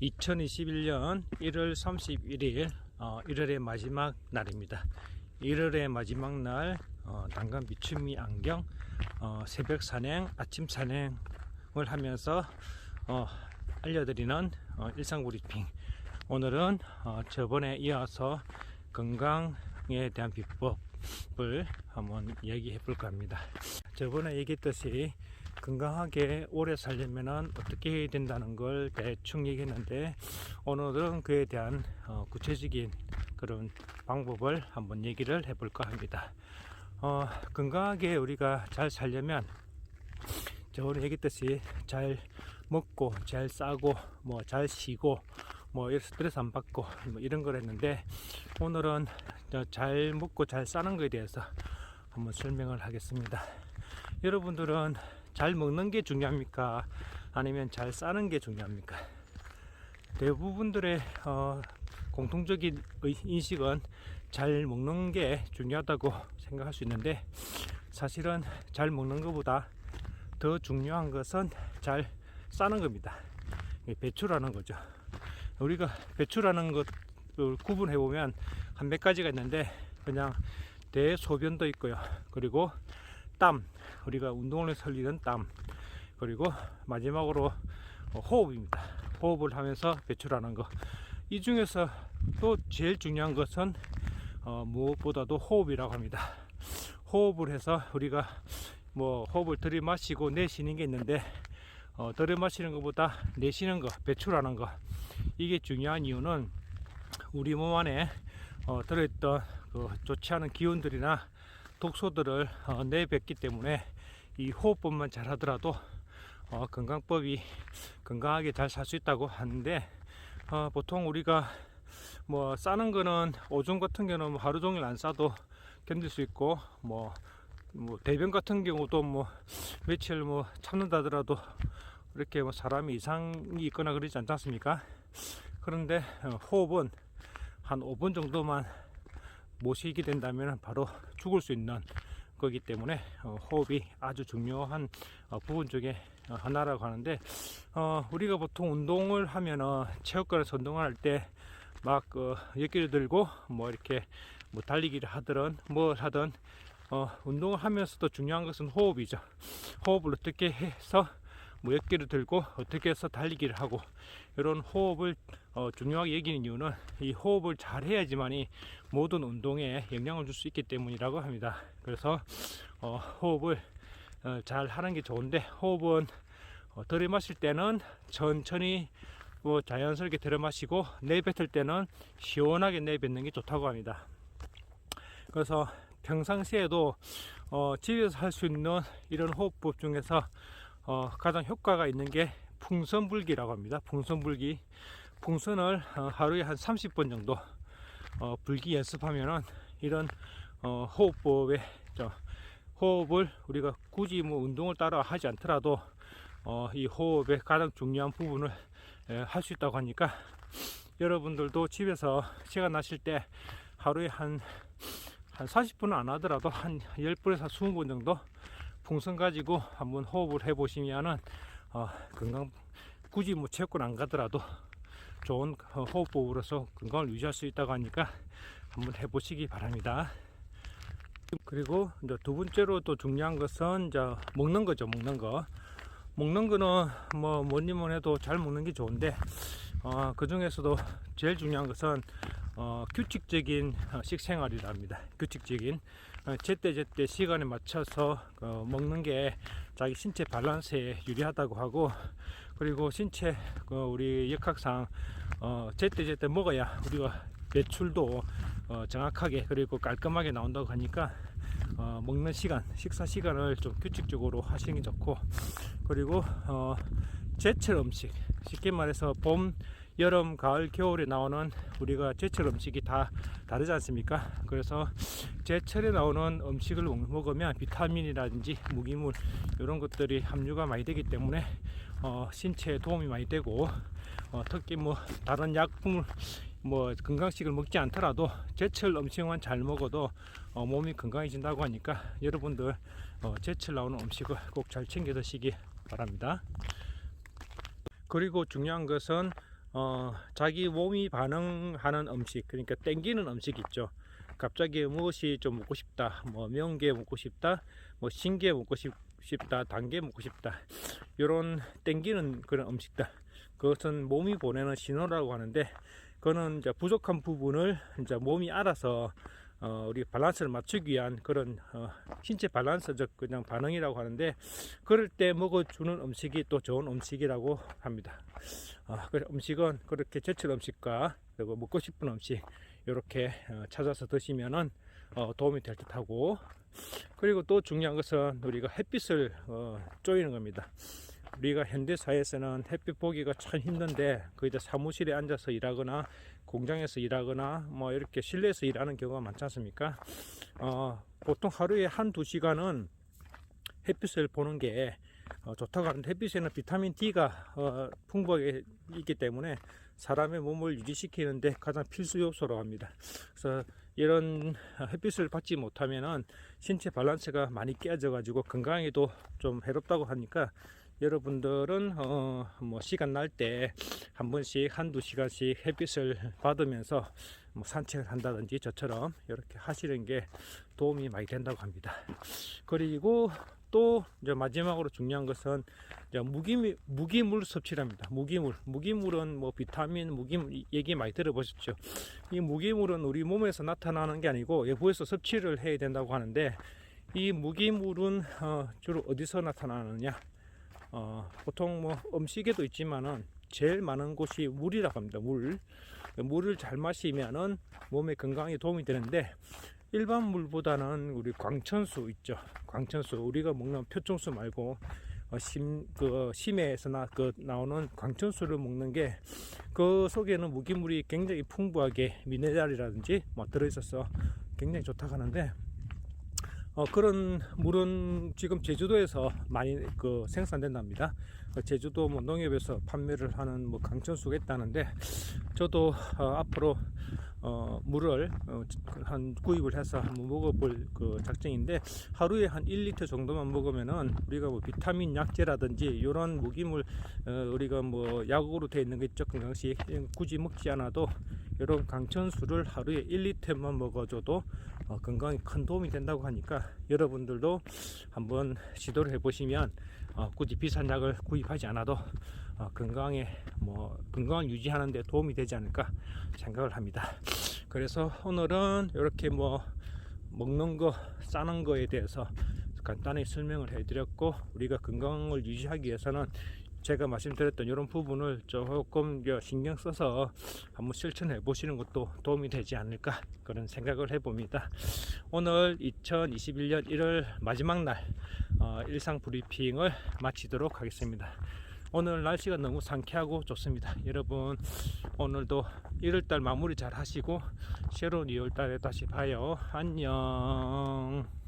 2021년 1월 31일 1월의 마지막 날입니다. 1월의 마지막 날 난간 비추미 안경 새벽 산행, 아침 산행을 하면서 알려드리는 일상 브리핑. 오늘은 저번에 이어서 건강에 대한 비법을 한번 얘기해 볼까 합니다. 저번에 얘기했듯이 건강하게 오래 살려면 어떻게 해야 된다는 걸 대충 얘기했는데, 오늘은 그에 대한 구체적인 그런 방법을 한번 얘기를 해볼까 합니다. 건강하게 우리가 잘 살려면 저번에 얘기했듯이 잘 먹고 잘 싸고 잘 쉬고 스트레스 안 받고 이런 걸 했는데, 오늘은 잘 먹고 잘 싸는 거에 대해서 한번 설명을 하겠습니다. 여러분들은 잘 먹는 게 중요합니까? 아니면 잘 싸는 게 중요합니까? 대부분들의 공통적인 인식은 잘 먹는 게 중요하다고 생각할 수 있는데, 사실은 잘 먹는 것보다 더 중요한 것은 잘 싸는 겁니다. 배출하는 거죠. 우리가 배출하는 것을 구분해 보면 한 몇 가지가 있는데, 그냥 대소변도 있고요. 그리고 땀, 우리가 운동을 해서 흘리는 땀, 그리고 마지막으로 호흡입니다. 호흡을 하면서 배출하는 거. 이 중에서 또 제일 중요한 것은 무엇보다도 호흡이라고 합니다. 호흡을 해서 우리가 호흡을 들이마시고 내쉬는 게 있는데, 들이마시는 것보다 내쉬는 거, 배출하는 거, 이게 중요한 이유는 우리 몸 안에 들어있던 좋지 않은 기운들이나 독소들을 내뱉기 때문에, 이 호흡법만 잘 하더라도 건강법이 건강하게 잘 살 수 있다고 하는데, 보통 우리가 싸는 거는 오줌 같은 경우는 하루 종일 안 싸도 견딜 수 있고, 대변 같은 경우도 며칠 참는다 하더라도 이렇게 사람이 이상이 있거나 그러지 않지 않습니까? 그런데 호흡은 한 5분 정도만 못 쉬게 된다면 바로 죽을 수 있는 거기 때문에 호흡이 아주 중요한 부분 중에 하나라고 하는데, 우리가 보통 운동을 하면은 체육관에서 운동을 할 때 막 역기를 들고 이렇게 달리기를 하든 뭘 하든 운동을 하면서도 중요한 것은 호흡이죠. 호흡을 어떻게 해서 역기를 들고 어떻게 해서 달리기를 하고, 이런 호흡을 중요하게 여기는 이유는 이 호흡을 잘 해야지만이 모든 운동에 영향을 줄 수 있기 때문이라고 합니다. 그래서 호흡을 잘 하는 게 좋은데, 호흡은 들이마실 때는 천천히 자연스럽게 들이마시고, 내뱉을 때는 시원하게 내뱉는 게 좋다고 합니다. 그래서 평상시에도 집에서 할 수 있는 이런 호흡법 중에서 가장 효과가 있는 게 풍선불기라고 합니다. 풍선불기. 풍선을 하루에 한 30번 정도 불기 연습하면은 이런 호흡법에 호흡을 우리가 굳이 운동을 따라 하지 않더라도 이 호흡의 가장 중요한 부분을 할 수 있다고 하니까, 여러분들도 집에서 시간 나실 때 하루에 한 40분은 안 하더라도 한 10분에서 20분 정도 풍선 가지고 한번 호흡을 해 보시면은 건강, 굳이 체육관 안 가더라도 좋은 호흡법으로서 건강을 유지할 수 있다고 하니까 한번 해 보시기 바랍니다. 그리고 이제 두 번째로 또 중요한 것은 먹는 거죠. 먹는 거는 뭐니면 해도 잘 먹는 게 좋은데, 그 중에서도 제일 중요한 것은 규칙적인 식생활이랍니다. 규칙적인 제때 시간에 맞춰서 먹는 게 자기 신체 밸런스에 유리하다고 하고, 그리고 신체 우리 역학상 제때 먹어야 우리가 배출도 정확하게 그리고 깔끔하게 나온다고 하니까, 먹는 시간, 식사 시간을 좀 규칙적으로 하시는 게 좋고, 그리고 제철 음식, 쉽게 말해서 봄, 여름, 가을, 겨울에 나오는 우리가 제철 음식이 다 다르지 않습니까? 그래서 제철에 나오는 음식을 먹으면 비타민이라든지 무기물 이런 것들이 함유가 많이 되기 때문에 신체에 도움이 많이 되고, 특히 다른 약품을 건강식을 먹지 않더라도 제철 음식만 잘 먹어도 몸이 건강해진다고 하니까, 여러분들 제철 나오는 음식을 꼭 잘 챙겨 드시기 바랍니다. 그리고 중요한 것은 자기 몸이 반응하는 음식, 그러니까 땡기는 음식 있죠. 갑자기 무엇이 좀 먹고 싶다, 뭐 명게 먹고 싶다, 뭐 신게 먹고 싶다, 단게 먹고 싶다, 이런 땡기는 그런 음식들, 그것은 몸이 보내는 신호라고 하는데, 그거는 이제 부족한 부분을 이제 몸이 알아서 우리 밸런스를 맞추기 위한 그런 신체 밸런스적 그냥 반응이라고 하는데, 그럴 때 먹어주는 음식이 또 좋은 음식이라고 합니다. 음식은 그렇게 제철 음식과 그리고 먹고 싶은 음식 이렇게 찾아서 드시면은 도움이 될 듯하고, 그리고 또 중요한 것은 우리가 햇빛을 쪼이는 겁니다. 우리가 현대사회에서는 햇빛 보기가 참 힘든데, 그 이제 사무실에 앉아서 일하거나 공장에서 일하거나 뭐 이렇게 실내에서 일하는 경우가 많지 않습니까? 보통 하루에 한두 시간은 햇빛을 보는 게 좋다고 하는데, 햇빛에는 비타민 D가 풍부하게 있기 때문에 사람의 몸을 유지시키는데 가장 필수 요소라고 합니다. 그래서 이런 햇빛을 받지 못하면은 신체 밸런스가 많이 깨져 가지고 건강에도 좀 해롭다고 하니까, 여러분들은 뭐 시간 날 때 한 번씩 한두 시간씩 햇빛을 받으면서 뭐 산책을 한다든지 저처럼 이렇게 하시는 게 도움이 많이 된다고 합니다. 그리고 또 이제 마지막으로 중요한 것은 이제 무기물 섭취랍니다. 무기물은 뭐 비타민, 무기물 얘기 많이 들어보셨죠? 이 무기물은 우리 몸에서 나타나는 게 아니고 외부에서 섭취를 해야 된다고 하는데, 이 무기물은 주로 어디서 나타나느냐? 보통 뭐 음식에도 있지만은 제일 많은 곳이 물이라고 합니다. 물을 잘 마시면은 몸의 건강에 도움이 되는데, 일반 물보다는 우리 광천수 있죠. 광천수, 우리가 먹는 표충수 말고 심해에서 나오는 광천수를 먹는 게, 그 속에는 무기물이 굉장히 풍부하게 미네랄이라든지 뭐 들어있어서 굉장히 좋다고 하는데, 그런 물은 지금 제주도에서 많이 생산된답니다. 제주도 뭐 농협에서 판매를 하는 뭐 강천수가 있다는데, 저도 앞으로 물을 한 구입을 해서 한번 먹어볼 작정인데, 하루에 한 1리터 정도만 먹으면은 우리가 뭐 비타민 약재라든지 이런 무기물, 우리가 뭐 약으로 되어 있는 게 있죠, 건강식, 굳이 먹지 않아도 이런 강천수를 하루에 1리터만 먹어줘도 건강에 큰 도움이 된다고 하니까, 여러분들도 한번 시도를 해보시면 굳이 비싼 약을 구입하지 않아도 건강을 유지하는 데 도움이 되지 않을까 생각을 합니다. 그래서 오늘은 이렇게 뭐 먹는 거, 싸는 거에 대해서 간단히 설명을 해드렸고, 우리가 건강을 유지하기 위해서는 제가 말씀드렸던 이런 부분을 조금 신경 써서 한번 실천해 보시는 것도 도움이 되지 않을까, 그런 생각을 해봅니다. 오늘 2021년 1월 마지막 날 일상 브리핑을 마치도록 하겠습니다. 오늘 날씨가 너무 상쾌하고 좋습니다. 여러분, 오늘도 1월달 마무리 잘 하시고 새로운 2월달에 다시 봐요. 안녕.